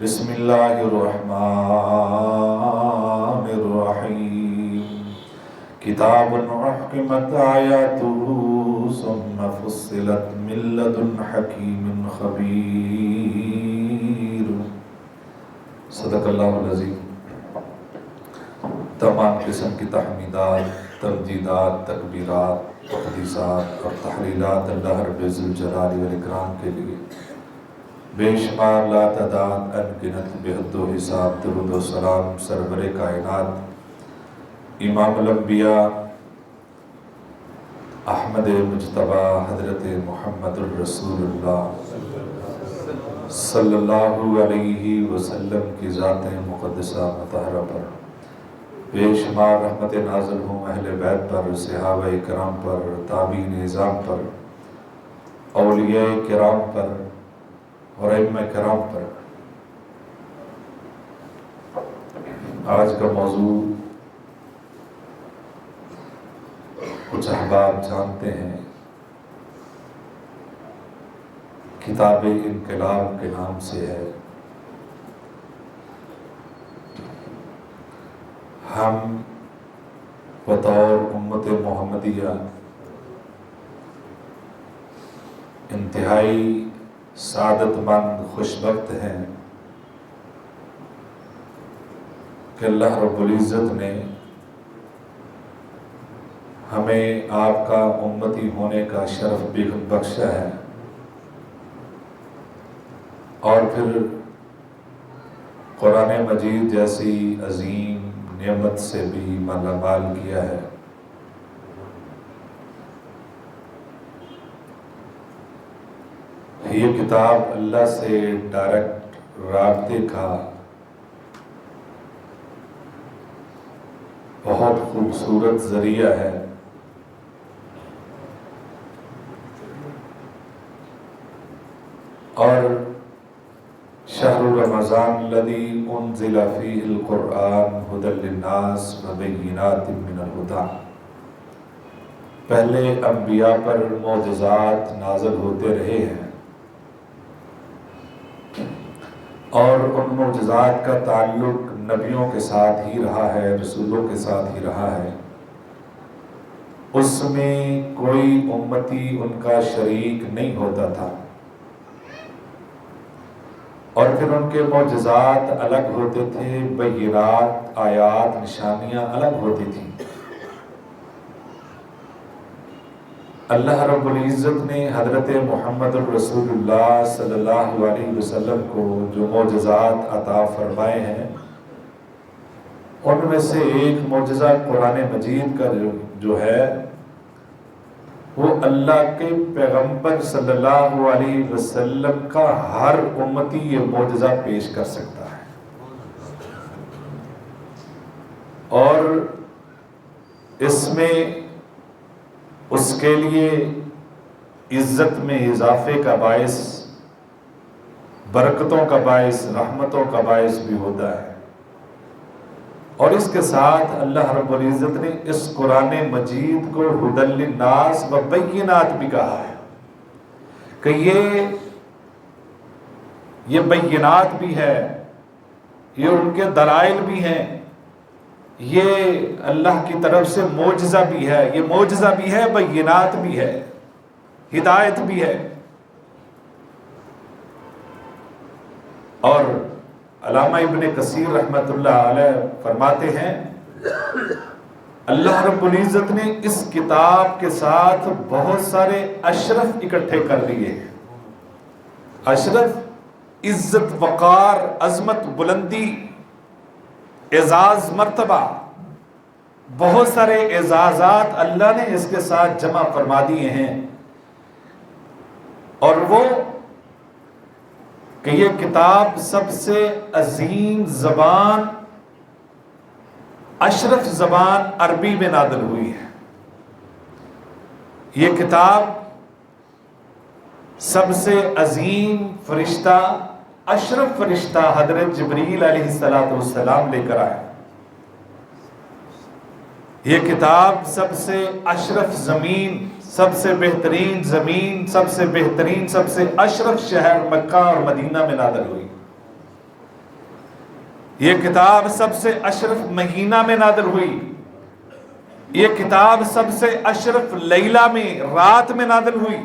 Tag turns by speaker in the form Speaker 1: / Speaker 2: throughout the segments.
Speaker 1: بسم اللہ الرحمن الرحیم کتاب احکمت آیاتہ ثم فصلت من لدن حکیم خبیر۔ صدق اللہ العظیم۔ تمام قسم کی تحمیدات، تمجیدات، تکبیرات، تقدیسات اور تحلیلات اللہ رب ذوالجلال والاکرام کے لیے بے شمار لا تعداد انگنت بے حد و حساب درود و سلام سرور کائنات امام الانبیاء احمد مجتبی حضرت محمد الرسول اللہ صلی اللہ علیہ وسلم کی ذات مقدسہ مطہرہ پر بے شمار رحمت نازل ہوں اہل بیت پر، صحابہ کرام پر، تابعین اعظام پر، اولیاء کرام پر اور ائمہ کرام پر۔ آج کا موضوع کچھ احباب جانتے ہیں، کتاب انقلاب کے نام سے ہے۔ ہم بطور امت محمدیہ انتہائی سعادت مند خوشبخت ہیں کہ اللہ رب العزت نے ہمیں آپ کا امتی ہونے کا شرف بخشا ہے، اور پھر قرآن مجید جیسی عظیم نعمت سے بھی مالا مال کیا ہے۔ یہ کتاب اللہ سے ڈائریکٹ رابطے کا بہت خوبصورت ذریعہ ہے، اور شہر رمضان الذی انزل فیہ القرآن ھدی للناس وبینات من الھدی۔ پہلے انبیاء پر معجزات نازل ہوتے رہے ہیں، اور ان معجزات کا تعلق نبیوں کے ساتھ ہی رہا ہے، رسولوں کے ساتھ ہی رہا ہے۔ اس میں کوئی امتی ان کا شریک نہیں ہوتا تھا، اور پھر ان کے معجزات الگ ہوتے تھے، بینات، آیات، نشانیاں الگ ہوتی تھیں۔ اللہ رب العزت نے حضرت محمد الرسول اللہ صلی اللہ علیہ وسلم کو جو معجزات عطا فرمائے ہیں، ان میں سے ایک معجزہ قرآن مجید کا جو ہے وہ اللہ کے پیغمبر صلی اللہ علیہ وسلم کا ہر امتی یہ معجزہ پیش کر سکتا ہے، اور اس میں اس کے لیے عزت میں اضافے کا باعث، برکتوں کا باعث، رحمتوں کا باعث بھی ہوتا ہے۔ اور اس کے ساتھ اللہ رب العزت نے اس قرآن مجید کو ھدی للناس وبینات بھی کہا ہے کہ یہ بینات بھی ہے، یہ ان کے دلائل بھی ہیں، یہ اللہ کی طرف سے معجزہ بھی ہے، یہ معجزہ بھی ہے، بینات بھی ہے، ہدایت بھی ہے۔ اور علامہ ابن کثیر رحمۃ اللہ علیہ فرماتے ہیں اللہ رب العزت نے اس کتاب کے ساتھ بہت سارے اشرف اکٹھے کر لیے ہیں۔ اشرف عزت، وقار، عظمت، بلندی، اعزاز، مرتبہ، بہت سارے اعزازات اللہ نے اس کے ساتھ جمع فرما دیے ہیں، اور وہ کہ یہ کتاب سب سے عظیم زبان، اشرف زبان عربی میں نازل ہوئی ہے۔ یہ کتاب سب سے عظیم فرشتہ، اشرف فرشتہ حضرت جبریل علیہ السلام لے کر آئے۔ یہ کتاب سب سے اشرف زمین، سب سے بہترین زمین، سب سے بہترین، سب سے اشرف شہر مکہ اور مدینہ میں نازل ہوئی۔ یہ کتاب سب سے اشرف مہینہ میں نازل ہوئی، یہ کتاب سب سے اشرف لیلہ میں، رات میں نازل ہوئی،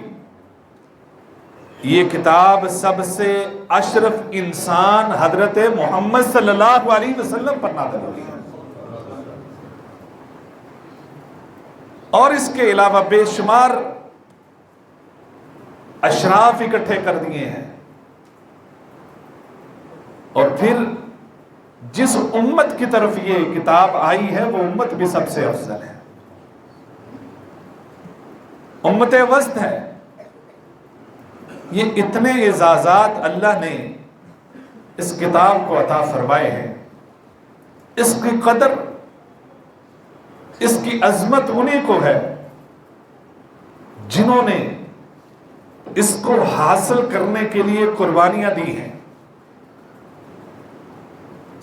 Speaker 1: یہ کتاب سب سے اشرف انسان حضرت محمد صلی اللہ علیہ وسلم پر نازل ہوئی ہے، اور اس کے علاوہ بے شمار اشراف اکٹھے کر دیے ہیں، اور پھر جس امت کی طرف یہ کتاب آئی ہے وہ امت بھی سب سے افضل ہے، امت وسط ہے۔ یہ اتنے اعزازات اللہ نے اس کتاب کو عطا فرمائے ہیں، اس کی قدر، اس کی عظمت انہیں کو ہے جنہوں نے اس کو حاصل کرنے کے لیے قربانیاں دی ہیں۔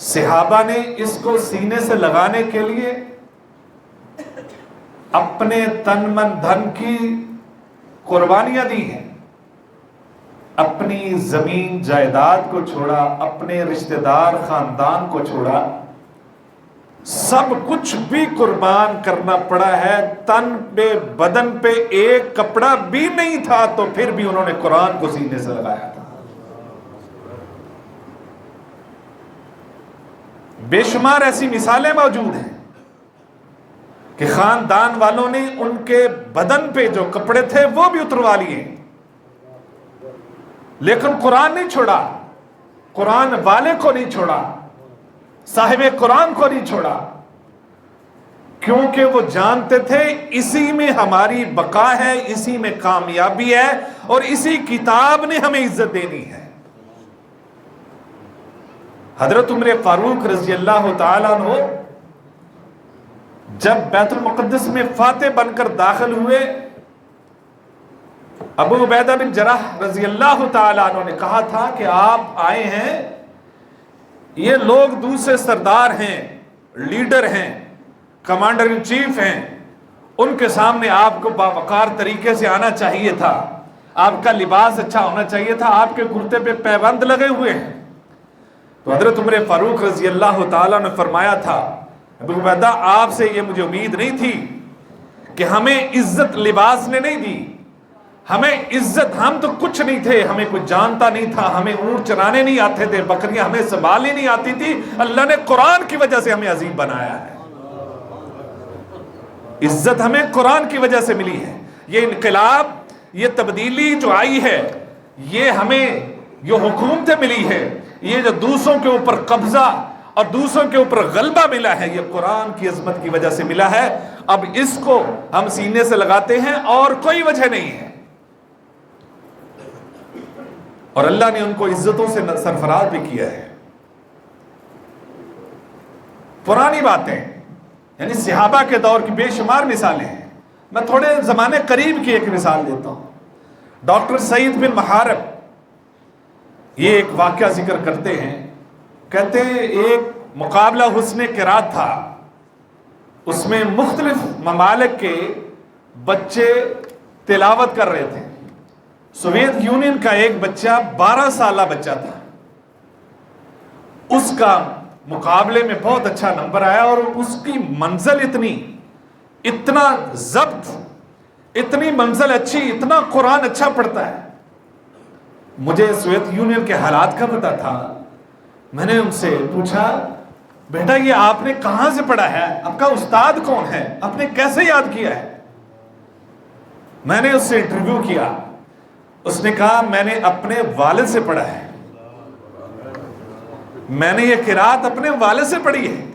Speaker 1: صحابہ نے اس کو سینے سے لگانے کے لیے اپنے تن من دھن کی قربانیاں دی ہیں، اپنی زمین جائیداد کو چھوڑا، اپنے رشتہ دار خاندان کو چھوڑا، سب کچھ بھی قربان کرنا پڑا ہے۔ تن پہ، بدن پہ ایک کپڑا بھی نہیں تھا تو پھر بھی انہوں نے قرآن کو سینے سے لگایا تھا۔ بے شمار ایسی مثالیں موجود ہیں کہ خاندان والوں نے ان کے بدن پہ جو کپڑے تھے وہ بھی اتروا لیے، لیکن قرآن نہیں چھوڑا، قرآن والے کو نہیں چھوڑا، صاحب قرآن کو نہیں چھوڑا، کیونکہ وہ جانتے تھے اسی میں ہماری بقا ہے، اسی میں کامیابی ہے، اور اسی کتاب نے ہمیں عزت دینی ہے۔ حضرت عمر فاروق رضی اللہ تعالیٰ عنہ جب بیت المقدس میں فاتح بن کر داخل ہوئے، ابو عبیدہ بن جراح رضی اللہ تعالیٰ عنہ نے کہا تھا کہ آپ آئے ہیں، یہ لوگ دوسرے سردار ہیں، لیڈر ہیں، کمانڈر ان چیف ہیں، ان کے سامنے آپ کو باوقار طریقے سے آنا چاہیے تھا، آپ کا لباس اچھا ہونا چاہیے تھا، آپ کے کرتے پہ پیبند لگے ہوئے ہیں۔ تو حضرت عمر فاروق رضی اللہ تعالیٰ نے فرمایا تھا، ابو عبیدہ آپ سے یہ مجھے امید نہیں تھی کہ ہمیں عزت لباس نے نہیں دی، ہمیں عزت، ہم تو کچھ نہیں تھے، ہمیں کچھ جانتا نہیں تھا، ہمیں اونٹ چرانے نہیں آتے تھے، بکریاں ہمیں سنبھالنی نہیں آتی تھی، اللہ نے قرآن کی وجہ سے ہمیں عظیم بنایا ہے، عزت ہمیں قرآن کی وجہ سے ملی ہے۔ یہ انقلاب، یہ تبدیلی جو آئی ہے، یہ ہمیں جو حکومتیں ملی ہے، یہ جو دوسروں کے اوپر قبضہ اور دوسروں کے اوپر غلبہ ملا ہے، یہ قرآن کی عظمت کی وجہ سے ملا ہے۔ اب اس کو ہم سینے سے لگاتے ہیں اور کوئی وجہ نہیں ہے، اور اللہ نے ان کو عزتوں سے سرفراز بھی کیا ہے۔ پرانی باتیں، یعنی صحابہ کے دور کی بے شمار مثالیں ہیں۔ میں تھوڑے زمانے قریب کی ایک مثال دیتا ہوں۔ ڈاکٹر سعید بن محارب یہ ایک واقعہ ذکر کرتے ہیں، کہتے ہیں ایک مقابلہ حسن قرات تھا، اس میں مختلف ممالک کے بچے تلاوت کر رہے تھے۔ سوویت یونین کا ایک بچہ 12 سالہ بچہ تھا، اس کا مقابلے میں بہت اچھا نمبر آیا، اور اس کی منزل اتنا ضبط، اتنی منزل اچھی، اتنا قرآن اچھا پڑھتا ہے۔ مجھے سوویت یونین کے حالات کا پتہ تھا، میں نے ان سے پوچھا، بیٹا یہ آپ نے کہاں سے پڑھا ہے، آپ کا استاد کون ہے، آپ نے کیسے یاد کیا ہے؟ میں نے اس سے انٹرویو کیا، اس نے کہا میں نے اپنے والد سے پڑھا ہے، میں نے یہ قرات اپنے والد سے پڑھی ہے۔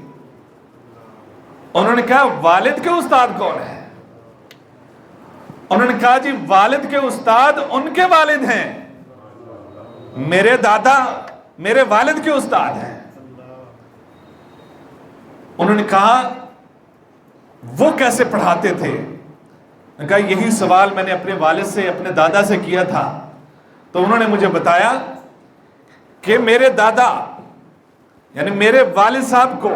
Speaker 1: انہوں نے کہا والد کے استاد کون ہے؟ انہوں نے کہا جی والد کے استاد ان کے والد ہیں، میرے دادا میرے والد کے استاد ہیں۔ انہوں نے کہا وہ کیسے پڑھاتے تھے؟ میں نے کہا یہی سوال میں نے اپنے والد سے، اپنے دادا سے کیا تھا، تو انہوں نے مجھے بتایا کہ میرے دادا یعنی میرے والد صاحب کو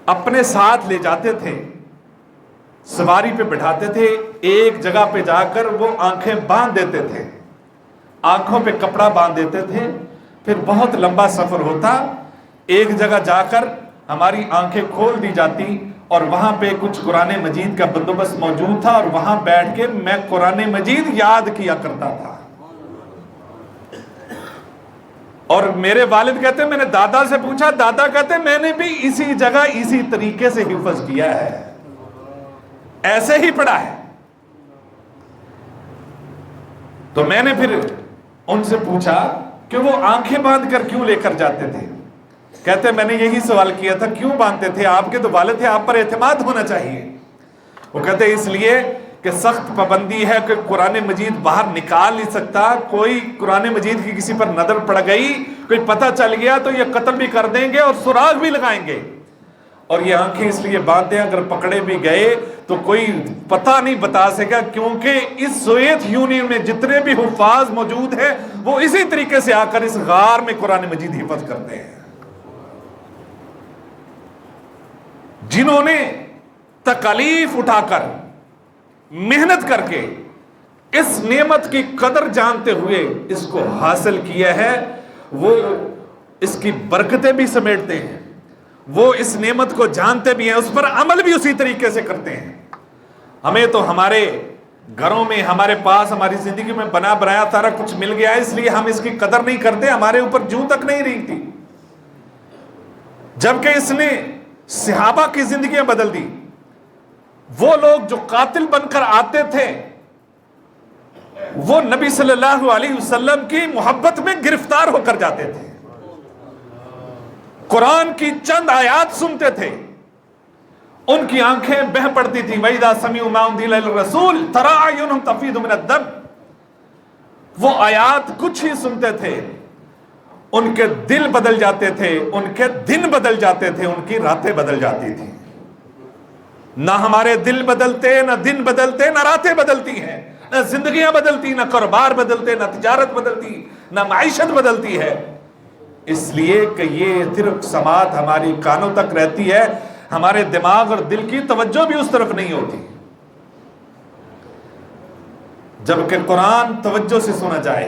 Speaker 1: اپنے ساتھ لے جاتے تھے، سواری پہ بٹھاتے تھے، ایک جگہ پہ جا کر وہ آنکھیں باندھ دیتے تھے، آنکھوں پہ کپڑا باندھ دیتے تھے، پھر بہت لمبا سفر ہوتا، ایک جگہ جا کر ہماری آنکھیں کھول دی جاتی اور وہاں پہ کچھ قرآن مجید کا بندوبست موجود تھا، اور وہاں بیٹھ کے میں قرآن مجید یاد کیا کرتا تھا۔ اور میرے والد کہتے ہیں میں نے دادا سے پوچھا، دادا کہتے ہیں میں نے بھی اسی جگہ اسی طریقے سے حفظ کیا ہے، ایسے ہی پڑھا ہے۔ تو میں نے پھر ان سے پوچھا کہ وہ آنکھیں باندھ کر کیوں لے کر جاتے تھے؟ کہتے ہیں میں نے یہی سوال کیا تھا، کیوں باندھتے تھے؟ آپ کے تو والد تھے، آپ پر اعتماد ہونا چاہیے۔ وہ کہتے ہیں اس لیے کہ سخت پابندی ہے کہ قرآن مجید باہر نکال نہیں سکتا، کوئی قرآن مجید کی کسی پر نظر پڑ گئی، کوئی پتہ چل گیا تو یہ قتل بھی کر دیں گے اور سراغ بھی لگائیں گے۔ اور یہ آنکھیں اس لیے باندھتے ہیں اگر پکڑے بھی گئے تو کوئی پتہ نہیں بتا سکا، کیونکہ اس سوویت یونین میں جتنے بھی حفاظ موجود ہیں وہ اسی طریقے سے آ کر اس غار میں قرآن مجید حفظ کرتے ہیں۔ جنہوں نے تکالیف اٹھا کر محنت کر کے اس نعمت کی قدر جانتے ہوئے اس کو حاصل کیا ہے، وہ اس کی برکتیں بھی سمیٹتے ہیں، وہ اس نعمت کو جانتے بھی ہیں، اس پر عمل بھی اسی طریقے سے کرتے ہیں۔ ہمیں تو ہمارے گھروں میں، ہمارے پاس، ہماری زندگی میں بنا بنایا سارا کچھ مل گیا ہے، اس لیے ہم اس کی قدر نہیں کرتے، ہمارے اوپر جوں تک نہیں رہتی، جبکہ اس نے صحابہ کی زندگیاں بدل دی۔ وہ لوگ جو قاتل بن کر آتے تھے وہ نبی صلی اللہ علیہ وسلم کی محبت میں گرفتار ہو کر جاتے تھے، قرآن کی چند آیات سنتے تھے، ان کی آنکھیں بہہ پڑتی تھی۔ وَإِذَا سَمِعُوا مَا أُنزِلَ لِلرَّسُولِ تَرَىٰ أَعْيُنَهُمْ تَفِيضُ مِنَ الدَّمْعِ، وہ آیات کچھ ہی سنتے تھے، ان کے دل بدل جاتے تھے، ان کے دن بدل جاتے تھے، ان کی راتیں بدل جاتی تھی۔ نہ ہمارے دل بدلتے، نہ دن بدلتے، نہ راتیں بدلتی ہیں، نہ زندگیاں بدلتی، نہ کاروبار بدلتے، نہ تجارت بدلتی، نہ معیشت بدلتی ہے، اس لیے کہ یہ ترک سماعت ہماری کانوں تک رہتی ہے، ہمارے دماغ اور دل کی توجہ بھی اس طرف نہیں ہوتی۔ جبکہ قرآن توجہ سے سنا جائے،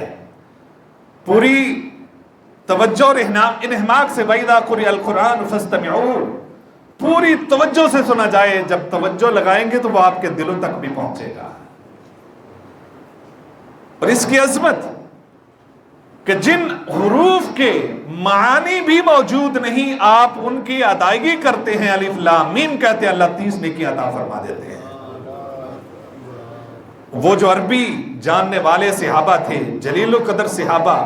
Speaker 1: پوری توجہ اور انہماک سے، وَإِذَا قُرِئَ الْقُرْآنُ فَاسْتَمِعُوا، پوری توجہ سے سنا جائے، جب توجہ لگائیں گے تو وہ آپ کے دلوں تک بھی پہنچے گا۔ اور اس کی عظمت کہ جن حروف کے معانی بھی موجود نہیں، آپ ان کی ادائیگی کرتے ہیں، الف لام میم کہتے ہیں، اللہ 30 نیکی عطا فرما دیتے ہیں۔ وہ جو عربی جاننے والے صحابہ تھے، جلیل القدر صحابہ،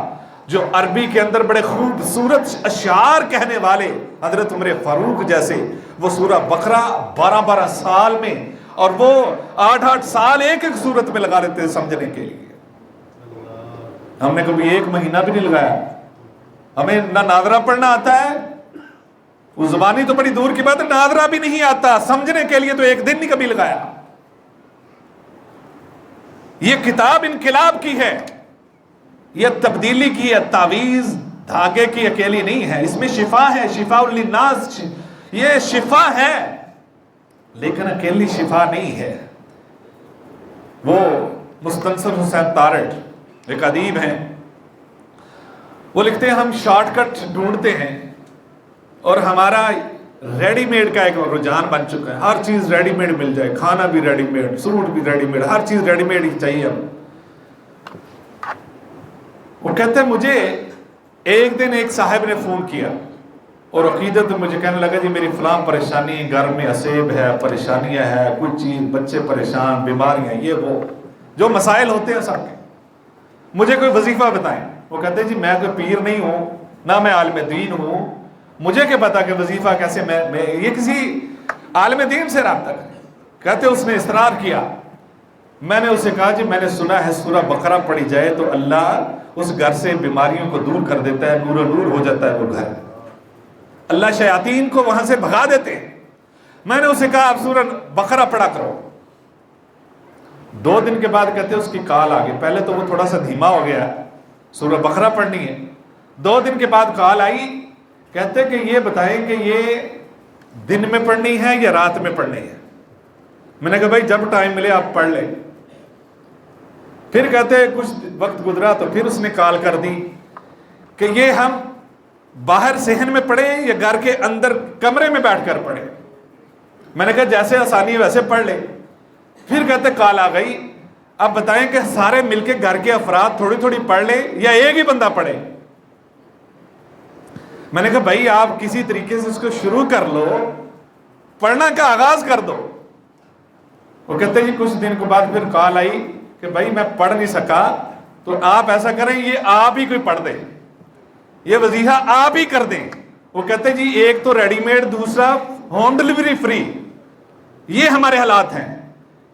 Speaker 1: جو عربی کے اندر بڑے خوبصورت اشعار کہنے والے، حضرت عمر فاروق جیسے، وہ سورہ بقرہ 12 سال میں، اور وہ 8 سال ایک سورت میں لگا دیتے سمجھنے کے لیے۔ ہم نے کبھی 1 مہینہ بھی نہیں لگایا، ہمیں نہ ناظرہ پڑھنا آتا ہے، وہ زبانی تو بڑی دور کی بات ہے، ناظرہ بھی نہیں آتا، سمجھنے کے لیے تو 1 دن نہیں کبھی لگایا۔ یہ کتاب انقلاب کی ہے، یہ تبدیلی کی ہے، تعویذ دھاگے کی اکیلی نہیں ہے، اس میں شفا ہے، شفاء للناس، یہ شفا ہے، لیکن اکیلی شفا نہیں ہے۔ وہ مستنصر حسین تارڑ ایک ادیب ہیں، وہ لکھتے ہیں ہم شارٹ کٹ ڈھونڈتے ہیں اور ہمارا ریڈی میڈ کا ایک رجحان بن چکا ہے، ہر چیز ریڈی میڈ مل جائے، کھانا بھی ریڈی میڈ، سوٹ بھی ریڈی میڈ، ہر چیز ریڈی میڈ ہی چاہیے ہم۔ وہ کہتے ہیں مجھے ایک دن ایک صاحب نے فون کیا اور عقیدت مجھے کہنے لگا جی میری فلاں پریشانی، گھر میں عصیب ہے، پریشانیاں ہے، کچھ چیز، بچے پریشان، بیماریاں، یہ وہ جو مسائل ہوتے ہیں سب کے، مجھے کوئی وظیفہ بتائیں۔ وہ کہتے ہیں جی میں کوئی پیر نہیں ہوں، نہ میں عالم دین ہوں، مجھے کیا پتا کہ وظیفہ کیسے، میں یہ کسی عالم دین سے رابطہ کریں۔ کہتے اس نے اصرار کیا، میں نے اسے کہا جی میں نے سنا ہے سورہ بقرہ پڑھی جائے تو اللہ اس گھر سے بیماریوں کو دور کر دیتا ہے، نور نور ہو جاتا ہے وہ گھر، اللہ شیاطین کو وہاں سے بھگا دیتے ہیں۔ میں نے اسے کہا آپ سورہ بقرہ پڑھا کرو۔ 2 دن کے بعد کہتے اس کی کال آ گئی، پہلے تو وہ تھوڑا سا دھیما ہو گیا، سورہ بقرہ پڑھنی ہے، 2 دن کے بعد کال آئی، کہتے کہ یہ بتائیں کہ یہ دن میں پڑھنی ہے یا رات میں پڑھنی ہے؟ میں نے کہا بھائی جب ٹائم ملے آپ پڑھ لیں۔ پھر کہتے کچھ وقت گزرا تو پھر اس نے کال کر دی کہ یہ ہم باہر صحن میں پڑھیں یا گھر کے اندر کمرے میں بیٹھ کر پڑھیں؟ میں نے کہا جیسے آسانی ہے ویسے پڑھ لیں۔ پھر کہتے کال آ گئی، اب بتائیں کہ سارے مل کے گھر کے افراد تھوڑی تھوڑی پڑھ لیں یا ایک ہی بندہ پڑھے؟ میں نے کہا بھائی آپ کسی طریقے سے اس کو شروع کر لو، پڑھنا کا آغاز کر دو۔ وہ کہتے جی کچھ دن کے بعد پھر کال آئی کہ بھائی میں پڑھ نہیں سکا، تو آپ ایسا کریں یہ آپ ہی کوئی پڑھ دیں، یہ وظیفہ آپ ہی کر دیں۔ وہ کہتے جی ایک تو ریڈی میڈ، دوسرا ہوم ڈلیوری فری۔ یہ ہمارے حالات ہیں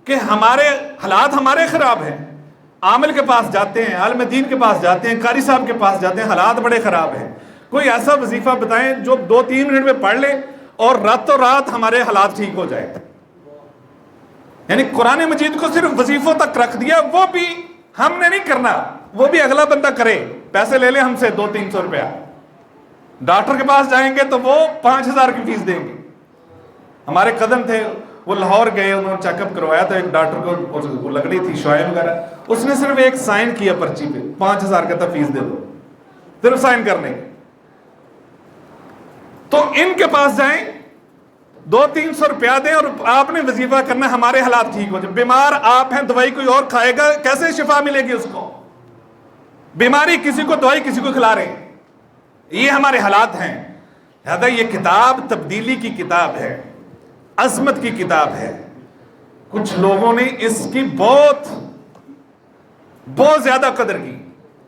Speaker 1: کہ ہمارے حالات ہمارے خراب ہیں۔ عامل کے پاس جاتے ہیں، عالم دین کے پاس جاتے ہیں، قاری صاحب کے پاس جاتے ہیں، حالات بڑے خراب ہیں۔ کوئی ایسا وظیفہ بتائیں جو 2-3 منٹ میں پڑھ لے اور راتوں رات ہمارے حالات ٹھیک ہو جائے۔ یعنی قرآن مجید کو صرف وظیفوں تک رکھ دیا، وہ بھی ہم نے نہیں کرنا، وہ بھی اگلا بندہ کرے، پیسے لے لے ہم سے 200-300 روپیہ۔ ڈاکٹر کے پاس جائیں گے تو وہ 5000 کی فیس دیں گے۔ ہمارے قدم تھے، وہ لاہور گئے، انہوں نے چیک اپ کروایا تو ایک ڈاکٹر کو وہ لگڑی تھی شوائیں وغیرہ، اس نے صرف ایک سائن کیا پرچی پہ، 5000 کا تھا، فیس دے دو، صرف سائن کرنے کے۔ تو ان کے پاس جائیں، 200-300 روپیہ دیں اور آپ نے وظیفہ کرنا، ہمارے حالات ٹھیک ہو جائے۔ بیمار آپ ہیں، دوائی کوئی اور کھائے گا، کیسے شفا ملے گی اس کو؟ بیماری کسی کو دوائی کسی کو کھلا رہے ہیں، یہ ہمارے حالات ہیں۔ لہذا یہ کتاب تبدیلی کی کتاب ہے، عظمت کی کتاب ہے۔ کچھ لوگوں نے اس کی بہت زیادہ قدر کی۔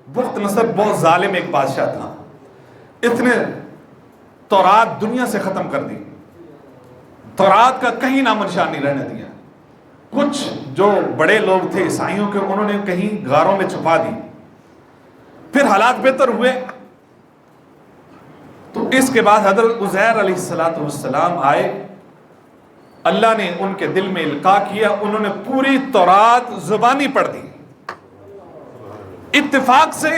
Speaker 1: بخت نصر بہت ظالم ایک بادشاہ تھا، اس نے تورات دنیا سے ختم کر دی، تورات کا کہیں نام و نشان نہیں رہنے دیا۔ کچھ جو بڑے لوگ تھے عیسائیوں کے، انہوں نے کہیں غاروں میں چھپا دی۔ پھر حالات بہتر ہوئے تو اس کے بعد حضرت عزیر علیہ السلام آئے، اللہ نے ان کے دل میں القاء کیا، انہوں نے پوری تورات زبانی پڑھ دی۔ اتفاق سے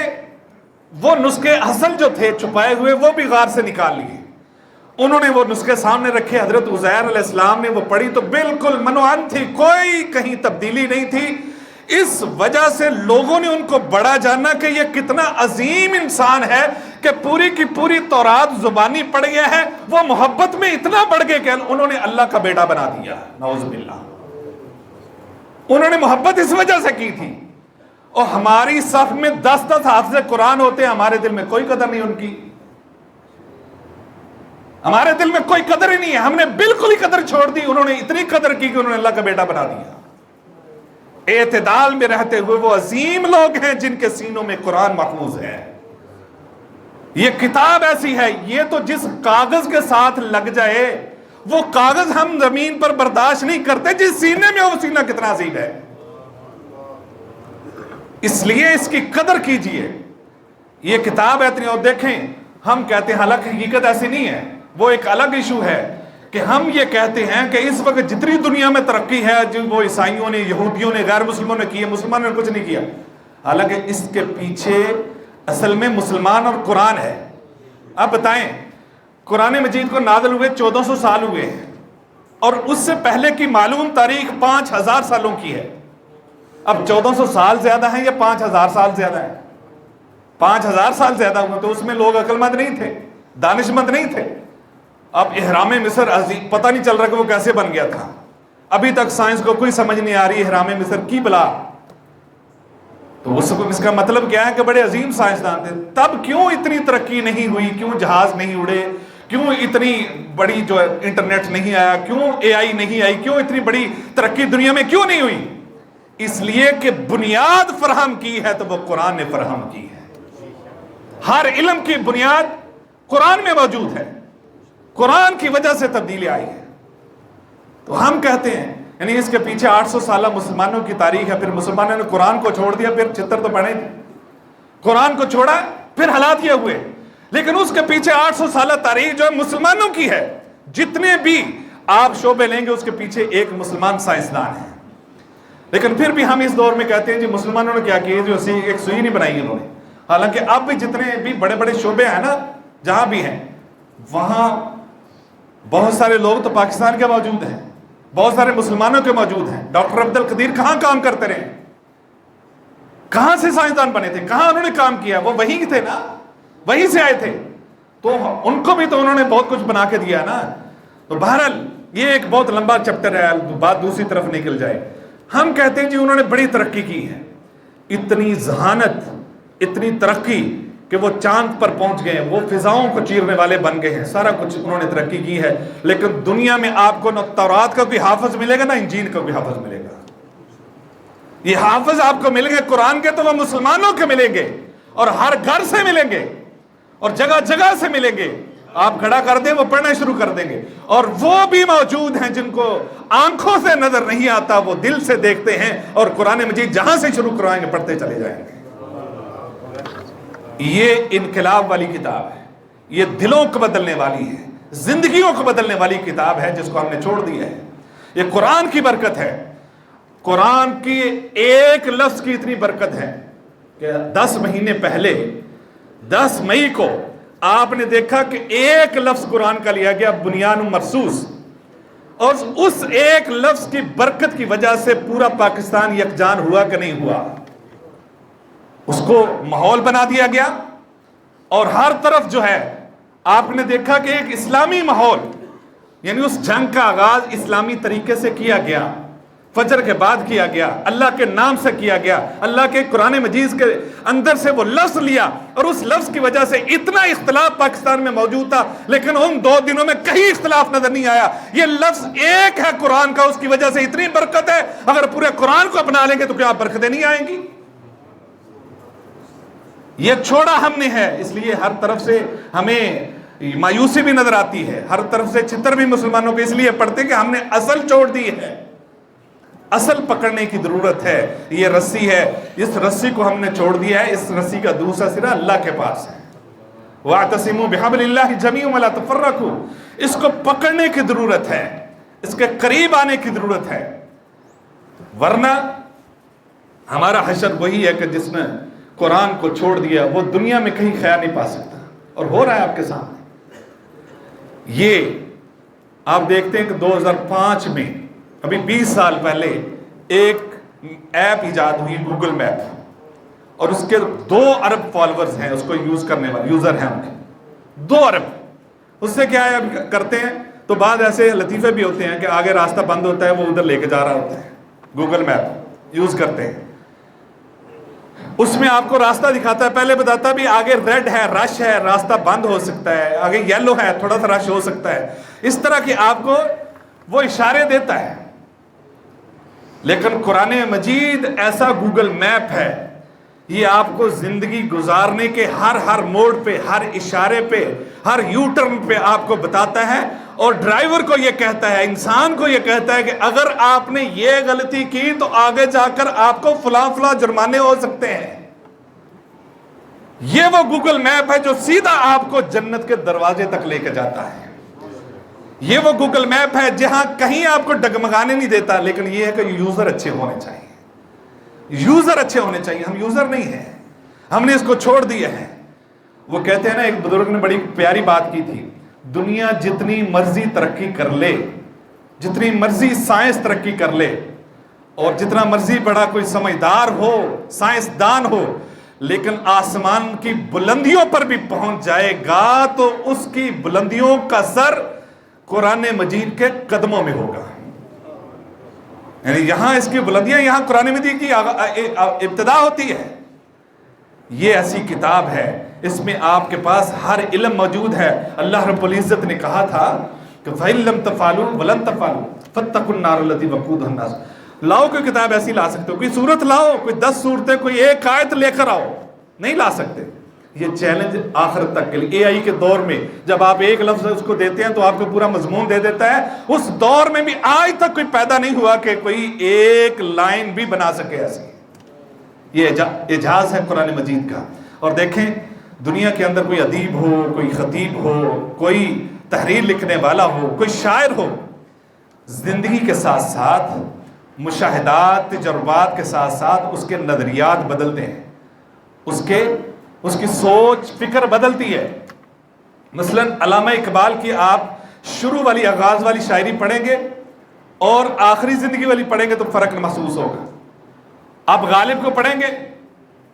Speaker 1: وہ نسخے اصل جو تھے چھپائے ہوئے وہ بھی غار سے نکال لیے، انہوں نے وہ نسخے سامنے رکھے، حضرت عزیر علیہ السلام نے وہ پڑھی تو بالکل منوعن تھی، کوئی کہیں تبدیلی نہیں تھی۔ اس وجہ سے لوگوں نے ان کو بڑا جانا کہ یہ کتنا عظیم انسان ہے کہ پوری کی پوری تورات زبانی پڑھ گیا ہے۔ وہ محبت میں اتنا بڑھ گئے کہ انہوں نے اللہ کا بیٹا بنا دیا، نعوذ باللہ۔ انہوں نے محبت اس وجہ سے کی تھی۔ اور ہماری صف میں 10 حافظ قرآن ہوتے ہیں، ہمارے دل میں کوئی قدر نہیں ان کی، ہمارے دل میں کوئی قدر ہی نہیں ہے، ہم نے بالکل ہی قدر چھوڑ دی۔ انہوں نے اتنی قدر کی کہ انہوں نے اللہ کا بیٹا بنا دیا۔ اعتدال میں رہتے ہوئے وہ عظیم لوگ ہیں جن کے سینوں میں قرآن محفوظ ہے۔ یہ کتاب ایسی ہے، یہ تو جس کاغذ کے ساتھ لگ جائے وہ کاغذ ہم زمین پر برداشت نہیں کرتے، جس سینے میں وہ سینہ کتنا عظیم ہے۔ اس لیے اس کی قدر کیجئے۔ یہ کتاب اتنی، اور دیکھیں ہم کہتے ہیں، حالانکہ حقیقت ایسی نہیں ہے، وہ ایک الگ ایشو ہے کہ ہم یہ کہتے ہیں کہ اس وقت جتنی دنیا میں ترقی ہے جو وہ عیسائیوں نے، یہودیوں نے، غیر مسلموں نے کی ہے، مسلمانوں نے کچھ نہیں کیا۔ حالانکہ اس کے پیچھے اصل میں مسلمان اور قرآن ہے۔ اب بتائیں، قرآن مجید کو نازل ہوئے 1400 سال ہوئے ہیں، اور اس سے پہلے کی معلوم تاریخ 5000 سالوں کی ہے۔ اب 1400 سال زیادہ ہیں یا 5000 سال زیادہ ہیں؟ 5000 سال زیادہ ہوئے، تو اس میں لوگ عقل مند نہیں تھے، دانش مند نہیں تھے۔ اب احرام مصر عظیم، پتہ نہیں چل رہا کہ وہ کیسے بن گیا تھا، ابھی تک سائنس کو کوئی سمجھ نہیں آ رہی احرام مصر کی بلا۔ تو اس کا مطلب کیا ہے کہ بڑے عظیم سائنسدان تھے۔ تب کیوں اتنی ترقی نہیں ہوئی؟ کیوں جہاز نہیں اڑے؟ کیوں اتنی بڑی جو انٹرنیٹ نہیں آیا؟ کیوں اے آئی نہیں آئی؟ کیوں اتنی بڑی ترقی دنیا میں کیوں نہیں ہوئی؟ اس لیے کہ بنیاد فراہم کی ہے تو وہ قرآن نے فراہم کی ہے۔ ہر علم کی بنیاد قرآن میں موجود ہے، قرآن کی وجہ سے تبدیلی آئی ہے۔ تو ہم کہتے ہیں، یعنی اس کے پیچھے 800 سالہ مسلمانوں کی تاریخ ہے۔ پھر مسلمانوں نے قرآن کو چھوڑ دیا، پھر چتر تو پڑے تھے، قرآن کو چھوڑا، پھر حالات یہ ہوئے۔ لیکن اس کے پیچھے 800 سالہ تاریخ جو ہے مسلمانوں کی ہے۔ جتنے بھی آپ شعبے لیں گے اس کے پیچھے ایک مسلمان سائنسدان ہے۔ لیکن پھر بھی ہم اس دور میں کہتے ہیں جی مسلمانوں نے کیا کیا، جو ایک سوئی نہیں بنائی انہوں نے۔ حالانکہ اب بھی جتنے بھی بڑے بڑے شعبے ہیں نا، جہاں بھی ہیں، وہاں بہت سارے لوگ تو پاکستان کے موجود ہیں، بہت سارے مسلمانوں کے موجود ہیں۔ ڈاکٹر عبد القدیر کہاں کام کرتے رہے؟ کہاں سے سائنسدان بنے تھے؟ کہاں انہوں نے کام کیا؟ وہ وہیں تھے نا۔ وہیں سے آئے تھے، تو ان کو بھی تو انہوں نے بہت کچھ بنا کے دیا نا. تو بہرحال یہ ایک بہت لمبا چیپٹر ہے، بات دوسری طرف نکل جائے. ہم کہتے ہیں جی انہوں نے بڑی ترقی کی ہے، اتنی ذہانت، اتنی ترقی کہ وہ چاند پر پہنچ گئے ہیں، وہ فضاؤں کو چیرنے والے بن گئے ہیں، سارا کچھ انہوں نے ترقی کی ہے. لیکن دنیا میں آپ کو نہ تورات کا کوئی حافظ ملے گا نہ انجیل کا کوئی حافظ ملے گا. یہ حافظ آپ کو ملیں گے قرآن کے تو وہ مسلمانوں کے ملیں گے، اور ہر گھر سے ملیں گے، اور جگہ جگہ سے ملیں گے. آپ کھڑا کر دیں وہ پڑھنا شروع کر دیں گے. اور وہ بھی موجود ہیں جن کو آنکھوں سے نظر نہیں آتا، وہ دل سے دیکھتے ہیں، اور قرآن مجید جہاں سے شروع کروائیں گے پڑھتے چلے جائیں گے. یہ انقلاب والی کتاب ہے، یہ دلوں کو بدلنے والی ہے، زندگیوں کو بدلنے والی کتاب ہے جس کو ہم نے چھوڑ دیا ہے. یہ قرآن کی برکت ہے. قرآن کی ایک لفظ کی اتنی برکت ہے کہ 10 مہینے پہلے 10 مئی کو آپ نے دیکھا کہ ایک لفظ قرآن کا لیا گیا، بنیان مرصوص، اور اس ایک لفظ کی برکت کی وجہ سے پورا پاکستان یکجان ہوا کہ نہیں ہوا. اس کو ماحول بنا دیا گیا، اور ہر طرف جو ہے آپ نے دیکھا کہ ایک اسلامی ماحول، یعنی اس جنگ کا آغاز اسلامی طریقے سے کیا گیا، فجر کے بعد کیا گیا، اللہ کے نام سے کیا گیا، اللہ کے قرآن مجید کے اندر سے وہ لفظ لیا، اور اس لفظ کی وجہ سے اتنا اختلاف پاکستان میں موجود تھا، لیکن ان 2 دنوں میں کہیں اختلاف نظر نہیں آیا. یہ لفظ ایک ہے قرآن کا، اس کی وجہ سے اتنی برکت ہے. اگر پورے قرآن کو اپنا لیں گے تو کیا برکتیں نہیں آئیں گی؟ یہ چھوڑا ہم نے ہے، اس لیے ہر طرف سے ہمیں مایوسی بھی نظر آتی ہے، ہر طرف سے چھتر بھی مسلمانوں کو اس لیے پڑھتے کہ ہم نے اصل چھوڑ دی ہے. اصل پکڑنے کی ضرورت ہے. یہ رسی ہے، اس رسی کو ہم نے چھوڑ دیا ہے. اس رسی کا دوسرا سرا اللہ کے پاس ہے. وَاعْتَصِمُوا بِحَبْلِ اللَّهِ جَمِيعًا وَلَا تَفَرَّقُوا. اس کو پکڑنے کی ضرورت ہے، اس کے قریب آنے کی ضرورت ہے، ورنہ ہمارا حشر وہی ہے کہ جس نے قرآن کو چھوڑ دیا وہ دنیا میں کہیں خیر نہیں پا سکتا. اور ہو رہا ہے آپ کے سامنے. یہ آپ دیکھتے ہیں کہ 2005 میں، ابھی 20 سال پہلے، ایک ایپ ایجاد ہوئی گوگل میپ، اور اس کے 2 ارب فالورز ہیں، اس کو یوز کرنے والے یوزر ہیں ان کے 2 ارب. اس سے کیا ہے کرتے ہیں تو بعض ایسے لطیفے بھی ہوتے ہیں کہ آگے راستہ بند ہوتا ہے، وہ ادھر لے کے جا رہا ہوتا ہے. گوگل میپ یوز کرتے ہیں، اس میں آپ کو راستہ دکھاتا ہے، پہلے بتاتا بھی آگے ریڈ ہے، رش ہے، راستہ بند ہو سکتا ہے، آگے یلو ہے، تھوڑا سا رش ہو سکتا ہے. اس طرح کی آپ کو وہ اشارے دیتا ہے. لیکن قرآن مجید ایسا گوگل میپ ہے، یہ آپ کو زندگی گزارنے کے ہر موڑ پہ، ہر اشارے پہ، ہر یو ٹرن پہ آپ کو بتاتا ہے. اور ڈرائیور کو یہ کہتا ہے، انسان کو یہ کہتا ہے کہ اگر آپ نے یہ غلطی کی تو آگے جا کر آپ کو فلاں جرمانے ہو سکتے ہیں. یہ وہ گوگل میپ ہے جو سیدھا آپ کو جنت کے دروازے تک لے کے جاتا ہے. یہ وہ گوگل میپ ہے جہاں کہیں آپ کو ڈگمگانے نہیں دیتا. لیکن یہ ہے کہ یوزر اچھے ہونے چاہیے، یوزر اچھے ہونے چاہیے. ہم یوزر نہیں ہیں، ہم نے اس کو چھوڑ دیا ہے. وہ کہتے ہیں نا، ایک بزرگ نے بڑی پیاری بات کی تھی، دنیا جتنی مرضی ترقی کر لے، جتنی مرضی سائنس ترقی کر لے، اور جتنا مرضی بڑا کوئی سمجھدار ہو، سائنسدان ہو، لیکن آسمان کی بلندیوں پر بھی پہنچ جائے گا تو اس کی بلندیوں کا سر قرآن مجید کے قدموں میں ہوگا. یعنی یہاں اس کی بلندیاں، یہاں قرآن مجید کی ابتدا ہوتی ہے. یہ ایسی کتاب ہے، اس میں آپ کے پاس ہر علم موجود ہے. اللہ رب العزت نے کہا تھا کہ فَإِن لَمْ تَفْعَلُوا وَلَن تَفْعَلُوا فَاتَّقُوا النَّارَ الَّتِي وَقُودُهَا النَّاسُ. لاؤ کوئی کتاب ایسی لا سکتے ہو، کوئی صورت لاؤ، کوئی 10 صورتیں، کوئی ایک آیت لے کر آؤ. نہیں لا سکتے. یہ چیلنج آخرت تک کے لیے. اے آئی کے دور میں جب آپ ایک لفظ اس کو دیتے ہیں تو آپ کو پورا مضمون دے دیتا ہے. اس دور میں بھی آج تک کوئی پیدا نہیں ہوا کہ کوئی ایک لائن بھی بنا سکے ایسی. یہ اعجاز ہے قرآن مجید کا. اور دیکھیں، دنیا کے اندر کوئی ادیب ہو، کوئی خطیب ہو، کوئی تحریر لکھنے والا ہو، کوئی شاعر ہو، زندگی کے ساتھ ساتھ مشاہدات، تجربات کے ساتھ ساتھ اس کے نظریات بدلتے ہیں، اس کی سوچ فکر بدلتی ہے. مثلا علامہ اقبال کی آپ شروع والی، آغاز والی شاعری پڑھیں گے اور آخری زندگی والی پڑھیں گے تو فرق محسوس ہوگا. آپ غالب کو پڑھیں گے